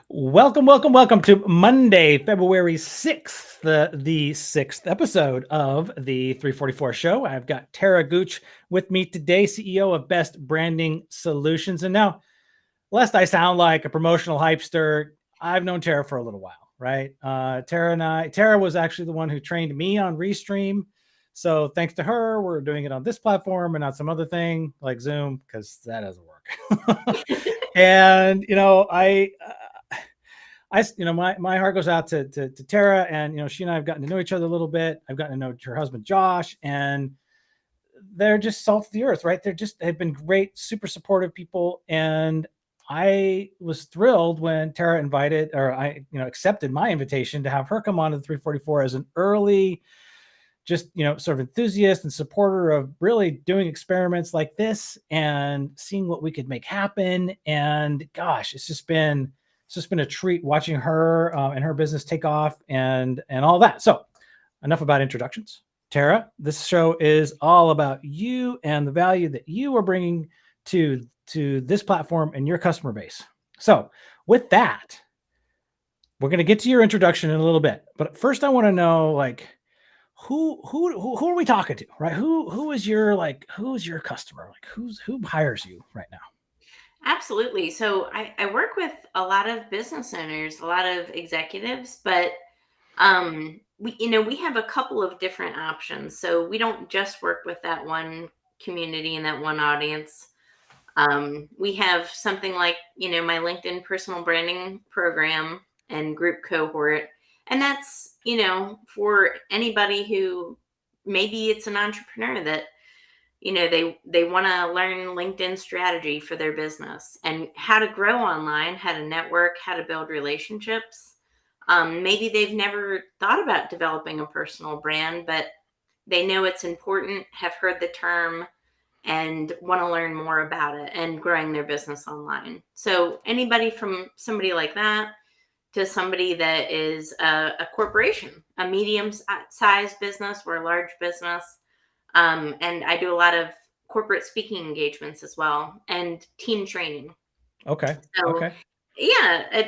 Welcome to Monday, February 6th, the sixth episode of the 344 show. I've got Tara Gooch with me today, CEO of Best Branding Solutions. And now, lest I sound like a promotional hypester, I've known Tara for a little while, right? Tara was actually the one who trained me on Restream. So thanks to her, we're doing it on this platform and not some other thing like Zoom, because that doesn't work. And, my heart goes out to Tara, and she and I have gotten to know each other a little bit. I've gotten to know her husband Josh, and they're just salt of the earth, right? They've been great, super supportive people, and I was thrilled when Tara accepted my invitation to have her come on to the 344 as an early, just sort of enthusiast and supporter of really doing experiments like this and seeing what we could make happen. And gosh, it's just been a treat watching her and her business take off and all that. So enough about introductions. Tara, this show is all about you and the value that you are bringing to this platform and your customer base. So with that, we're going to get to your introduction in a little bit. But first, I want to know, like, who are we talking to, right? Who's your customer? Like, who hires you right now? Absolutely. So I work with a lot of business owners, a lot of executives, but we have a couple of different options. So we don't just work with that one community and that one audience. We have something like, my LinkedIn personal branding program and group cohort. And that's, for anybody who maybe it's an entrepreneur that they want to learn LinkedIn strategy for their business and how to grow online, how to network, how to build relationships. Maybe they've never thought about developing a personal brand, but they know it's important, have heard the term, and want to learn more about it and growing their business online. So anybody from somebody like that to somebody that is a corporation, a medium-sized business or a large business. And I do a lot of corporate speaking engagements as well and team training. Okay. So, Okay. yeah,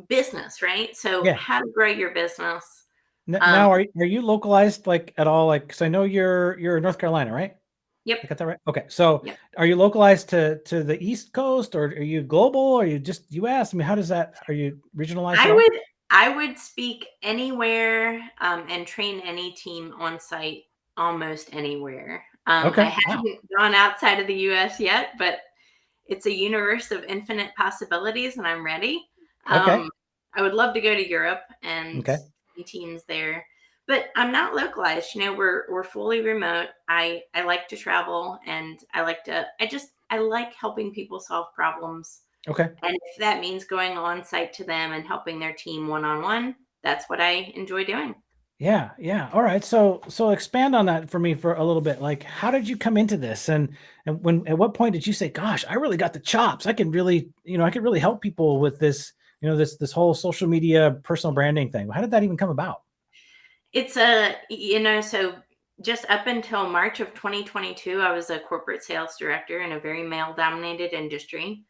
business, right? So, Yeah. how to grow your business. Um, Now, are you localized like at all? Like, because I know you're in North Carolina, right? yep, I got that right. Okay, so yep. are you localized to the East Coast, or are you global? Or are you just U.S.? I mean, how does that? Are you regionalized at I all? would I would speak anywhere and train any team on site almost anywhere. Okay. I Wow. haven't gone outside of the U.S. yet, but it's a universe of infinite possibilities, and I'm ready. Okay. I would love to go to Europe and Okay. see teams there, but I'm not localized. We're fully remote. I like to travel, and I like helping people solve problems. Okay. And if that means going on site to them and helping their team one on one, that's what I enjoy doing. Yeah. Yeah. All right. So expand on that for me for a little bit. Like, how did you come into this? And at what point did you say, "Gosh, I really got the chops. I can really, I can really help people with this, this whole social media personal branding thing." How did that even come about? So just up until March of 2022, I was a corporate sales director in a very male dominated industry.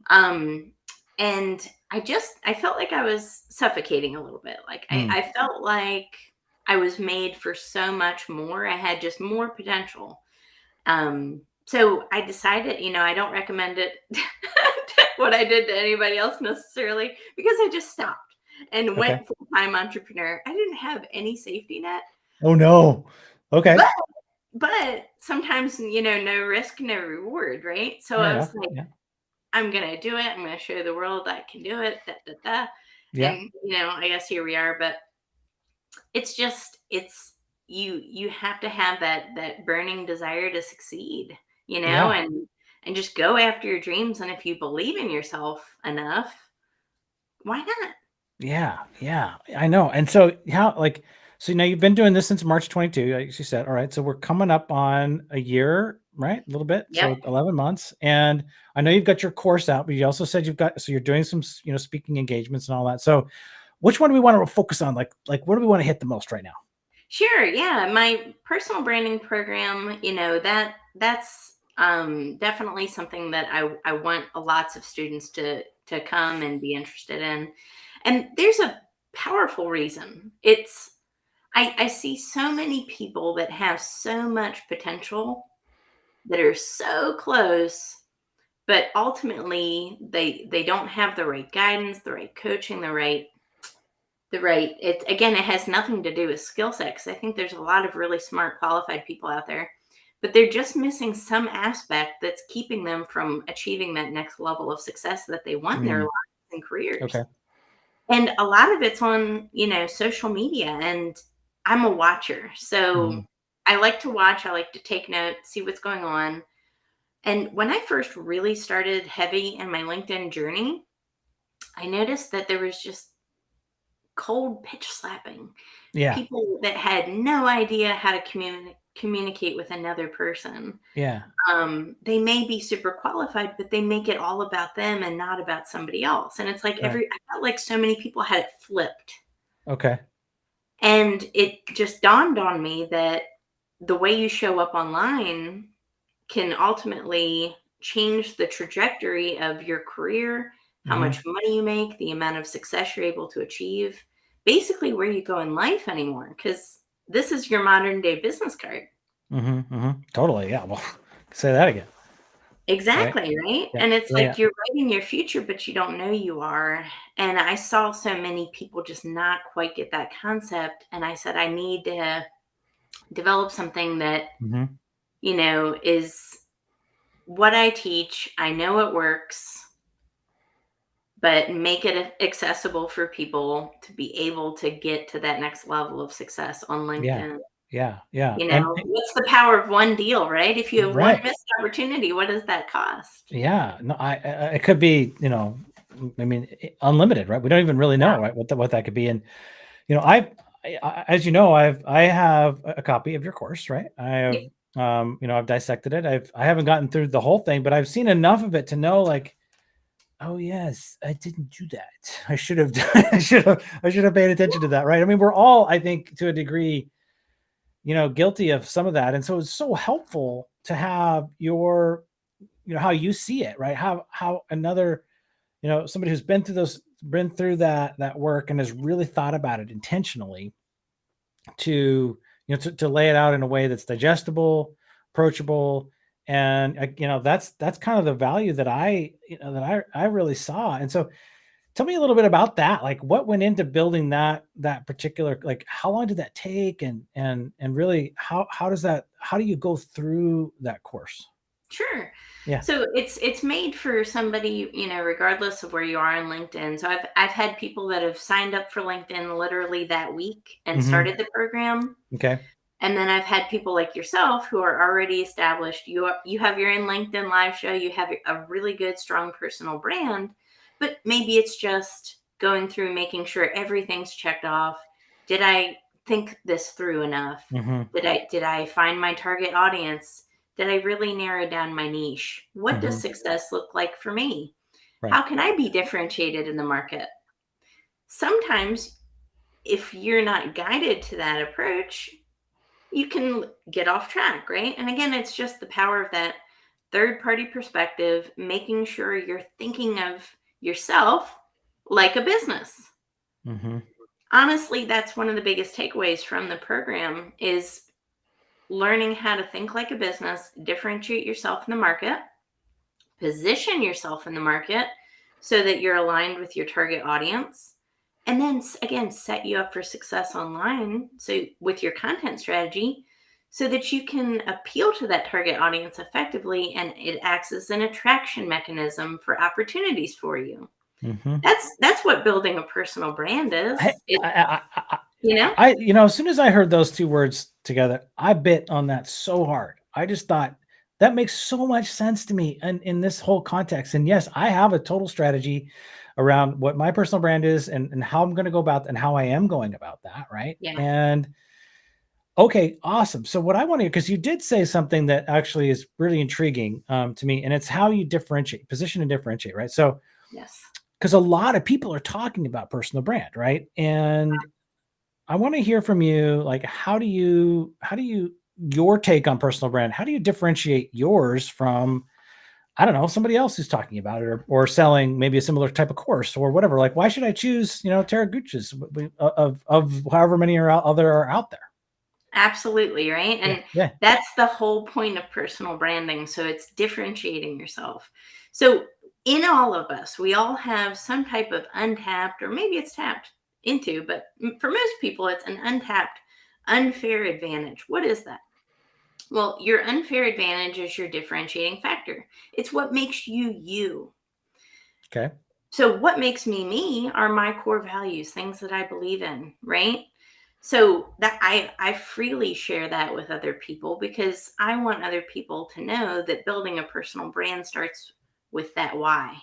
Um, and I felt like I was suffocating a little bit. Like Hmm. I felt like I was made for so much more. I had just more potential. So I decided, I don't recommend it what I did to anybody else necessarily because I just stopped and Okay. went full time entrepreneur. I didn't have any safety net, Oh no. Okay. but sometimes no risk, no reward, right? So I Yeah. was like, Yeah. I'm gonna do it. I'm gonna show the world I can do it. Da, da, da. Yeah. And I guess here we are. But it's you have to have that burning desire to succeed, Yeah. and just go after your dreams. And if you believe in yourself enough, why not? Yeah, yeah, I know. And so so now you've been doing this since March 22, like you said. All right. So we're coming up on a year, right? A little bit. Yep. So 11 months. And I know you've got your course out, but you also said so you're doing some, speaking engagements and all that. So which one do we want to focus on? Like what do we want to hit the most right now? Sure. Yeah. My personal branding program, that's Definitely something that I want lots of students to come and be interested in. And there's a powerful reason. I see so many people that have so much potential that are so close, but ultimately they don't have the right guidance, the right coaching, the right it again, it has nothing to do with skill set, 'cause I think there's a lot of really smart, qualified people out there, but they're just missing some aspect that's keeping them from achieving that next level of success that they want in their Mm, lives and careers. okay. And a lot of it's on, social media, and I'm a watcher. Hmm. So I like to watch, I like to take notes, see what's going on. And when I first really started heavy in my LinkedIn journey, I noticed that there was just cold pitch slapping. Yeah. People that had no idea how to communicate with another person. Yeah. They may be super qualified, but they make it all about them and not about somebody else. And it's like Right. I felt like so many people had it flipped. Okay. And it just dawned on me that the way you show up online can ultimately change the trajectory of your career, how Hmm. much money you make, the amount of success you're able to achieve, basically where you go in life anymore. Because this is your modern day business card. Hmm. Hmm. Totally. Yeah. Well, say that again. Right. Exactly, right? Yeah. And it's Yeah. Yeah. like you're writing your future, but you don't know you are. And I saw so many people just not quite get that concept. And I said, I need to develop something that, Hmm. is what I teach. I know it works, but make it accessible for people to be able to get to that next level of success on Yeah. LinkedIn. Yeah. Yeah. And What's the power of one deal, right? If you have one right. missed opportunity, what does that cost? Yeah. No, it could be, I mean, unlimited, right? We don't even really know, Yeah. right, what that could be. And as you know, I have a copy of your course, right? I have, Yeah. I've dissected it. I haven't gotten through the whole thing, but I've seen enough of it to know, like, oh yes, I didn't do that. I should have done, I should have paid attention to that, right? I mean, we're all, I think, to a degree, guilty of some of that. And so it's so helpful to have your, how you see it, right? How another, somebody who's been through that work and has really thought about it intentionally to, to lay it out in a way that's digestible, approachable. And that's kind of the value that I really saw. And so tell me a little bit about that. Like, what went into building that particular, like, how long did that take? And really, how do you go through that course? Sure. Yeah. So it's made for somebody, regardless of where you are on LinkedIn. So I've had people that have signed up for LinkedIn literally that week and Hmm. started the program. Okay. And then I've had people like yourself who are already established. You have your in LinkedIn live show, you have a really good, strong personal brand, but maybe it's just going through making sure everything's checked off. Did I think this through enough? Hmm. Did I find my target audience? Did I really narrow down my niche? What does Hmm. success look like for me? Right. How can I be differentiated in the market? Sometimes if you're not guided to that approach, you can get off track, right? And again, it's just the power of that third party perspective, making sure you're thinking of yourself like a business. Hmm. Honestly, that's one of the biggest takeaways from the program is learning how to think like a business, differentiate yourself in the market, position yourself in the market so that you're aligned with your target audience, and then again set you up for success online, so with your content strategy, so that you can appeal to that target audience effectively and it acts as an attraction mechanism for opportunities for you. Hmm. That's what building a personal brand I, is. It I, I, you know as soon as I heard those two words together, I bit on that so hard. I just thought that makes so much sense to me in this whole context. And yes, I have a total strategy around what my personal brand is and how I'm going to go about and how I am going about that. Right. yeah. And okay, awesome. So what I want to, because you did say something that actually is really intriguing to me, and it's how you differentiate, position and differentiate. Right. So, Yes. because a lot of people are talking about personal brand, right? And I want to hear from you, like, how do you your take on personal brand? How do you differentiate yours from, I don't know, somebody else who's talking about it or selling maybe a similar type of course or whatever? Like, why should I choose, Tara Gooch's of however many other are out there? Absolutely, right? Yeah. And Yeah. that's the whole point of personal branding. So it's differentiating yourself. So in all of us, we all have some type of untapped, or maybe it's tapped into, but for most people, it's an untapped, unfair advantage. What is that? Well, your unfair advantage is your differentiating factor. It's what makes you you. Okay. So what makes me me are my core values, things that I believe in, right? So that I freely share that with other people because I want other people to know that building a personal brand starts with that why.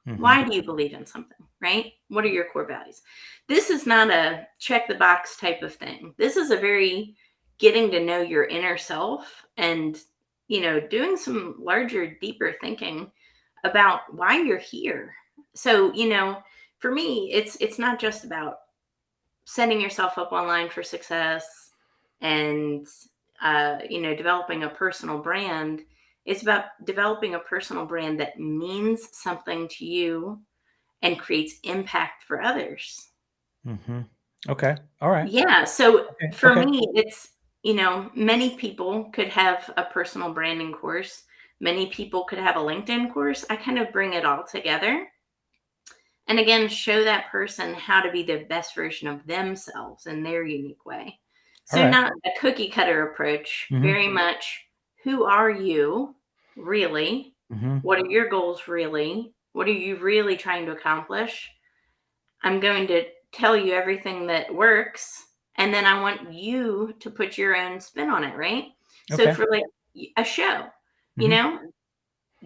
Mm-hmm. Why do you believe in something, right? What are your core values? This is not a check the box type of thing. This is a very getting to know your inner self and doing some larger, deeper thinking about why you're here. So, for me, it's not just about setting yourself up online for success and developing a personal brand. It's about developing a personal brand that means something to you and creates impact for others. Mm-hmm. Okay. All right. Yeah, so Okay. for Okay. me it's many people could have a personal branding course, many people could have a LinkedIn course. I kind of bring it all together and again show that person how to be the best version of themselves in their unique way. All So right. not a cookie cutter approach, Mm-hmm. very much who are you really, Mm-hmm. what are your goals really, what are you really trying to accomplish. I'm going to tell you everything that works, and then I want you to put your own spin on it, right? So Okay. for like a show, you Mm-hmm. know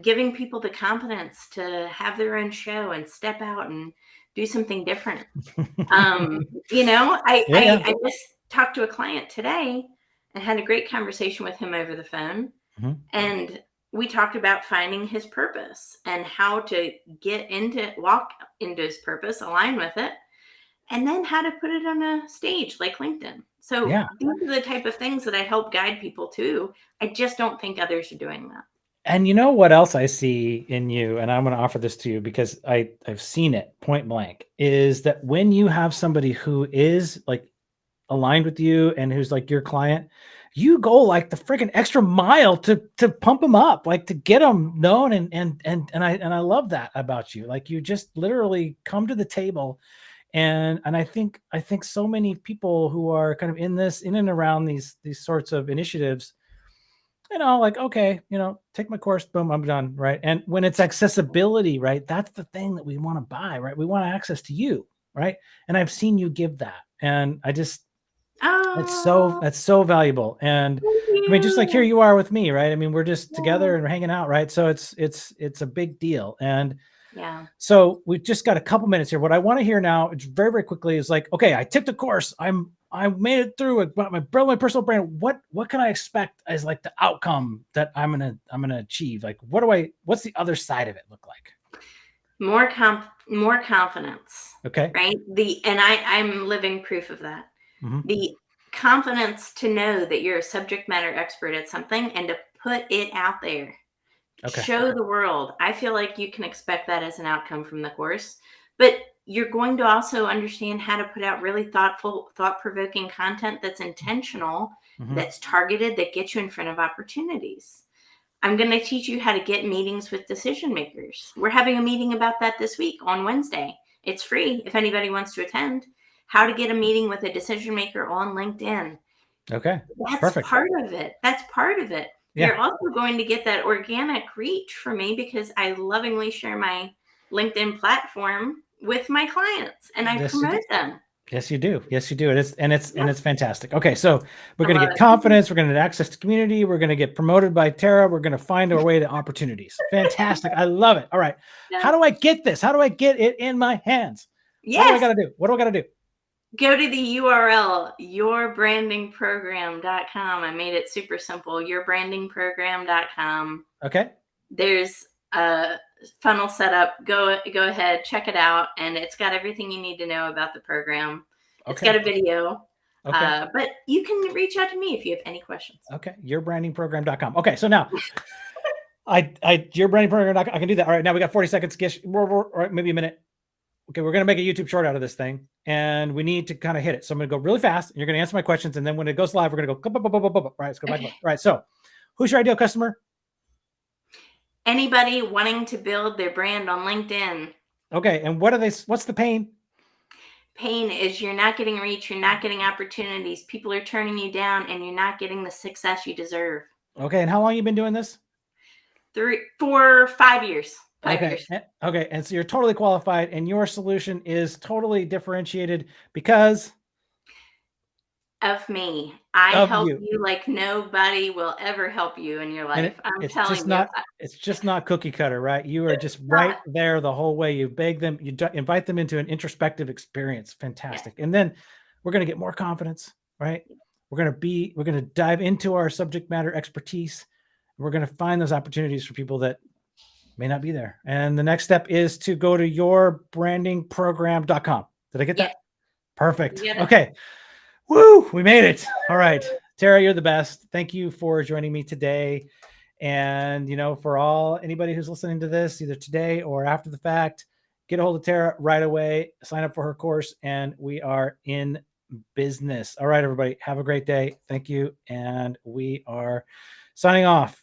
giving people the confidence to have their own show and step out and do something different. I, Yeah. I Yeah. I just talked to a client today and had a great conversation with him over the phone, Mm-hmm. and we talked about finding his purpose and how to walk into his purpose, align with it, and then how to put it on a stage like LinkedIn. So Yeah. these are the type of things that I help guide people to. I just don't think others are doing that. And you know what else I see in you, and I'm going to offer this to you because I've seen it point blank, is that when you have somebody who is like aligned with you and who's like your client, you go like the freaking extra mile to pump them up, like to get them known. And I love that about you. Like you just literally come to the table. And I think so many people who are kind of in and around these sorts of initiatives, like, okay, take my course, boom, I'm done. Right. And when it's accessibility, right, that's the thing that we want to buy, right? We want access to you. Right. And I've seen you give that. And Oh, that's so valuable. And thank I mean, just like here you. you are with me, right? I mean, we're just together Yeah. and we're hanging out, right? So it's a big deal. And Yeah. so we've just got a couple minutes here. What I want to hear now, very, very quickly, is like, okay, I took the course. I made it through it. But my personal brand. What can I expect as like the outcome that I'm gonna achieve? Like, what's the other side of it look like? More confidence, Okay. right? I'm living proof of that. Mm-hmm. The confidence to know that you're a subject matter expert at something and to put it out there. Okay. Show the world. I feel like you can expect that as an outcome from the course, but you're going to also understand how to put out really thoughtful, thought-provoking content that's intentional, Mm-hmm. that's targeted, that gets you in front of opportunities. I'm going to teach you how to get meetings with decision makers. We're having a meeting about that this week on Wednesday. It's free if anybody wants to attend. How to get a meeting with a decision maker on LinkedIn. Okay. That's Perfect. part of it. That's part of it. Yeah. You're also going to get that organic reach from me because I lovingly share my LinkedIn platform with my clients and I Yes, you do. promote them. Yes, you do. Yes, you do. Yeah, It's fantastic. Okay, so we're I gonna love get it. confidence. We're gonna get access to community. We're gonna get promoted by Tara. We're gonna find our way to opportunities. Fantastic. I love it. All right. Yeah. How do I get this? How do I get it in my hands? What do I Yes. gotta do? What do I gotta do? Go to the URL, yourbrandingprogram.com. I made it super simple. Yourbrandingprogram.com. Okay. There's a funnel set up. Go ahead, check it out, and it's got everything you need to know about the program. It's got Okay. a video. Okay. But you can reach out to me if you have any questions. Okay. Yourbrandingprogram.com. Okay. So now yourbrandingprogram.com. I can do that. All right. Now we got 40 seconds. Gish, or maybe a minute. Okay. We're going to make a YouTube short out of this thing and we need to kind of hit it. So I'm going to go really fast and you're going to answer my questions. And then when it goes live, we're going to go, all right, let's go back. Okay. All right. So who's your ideal customer? Anybody wanting to build their brand on LinkedIn. Okay. And what's the pain? Pain is you're not getting reach, you're not getting opportunities, people are turning you down, and you're not getting the success you deserve. Okay. And how long you been doing this? 5 years. 5 years. Okay. And so you're totally qualified and your solution is totally differentiated because of me. I help you like nobody will ever help you in your life. I'm telling you. It's just not cookie cutter, right? You are just right there the whole way. You beg them, you invite them into an introspective experience. Fantastic. Yeah. And then we're going to get more confidence, right? We're going to dive into our subject matter expertise. We're going to find those opportunities for people that may not be there. And the next step is to go to yourbrandingprogram.com. Did I get that? Perfect. Okay. Woo, we made it. All right. Tara, you're the best. Thank you for joining me today. And, for anybody who's listening to this, either today or after the fact, get a hold of Tara right away, sign up for her course, and we are in business. All right, everybody, have a great day. Thank you. And we are signing off.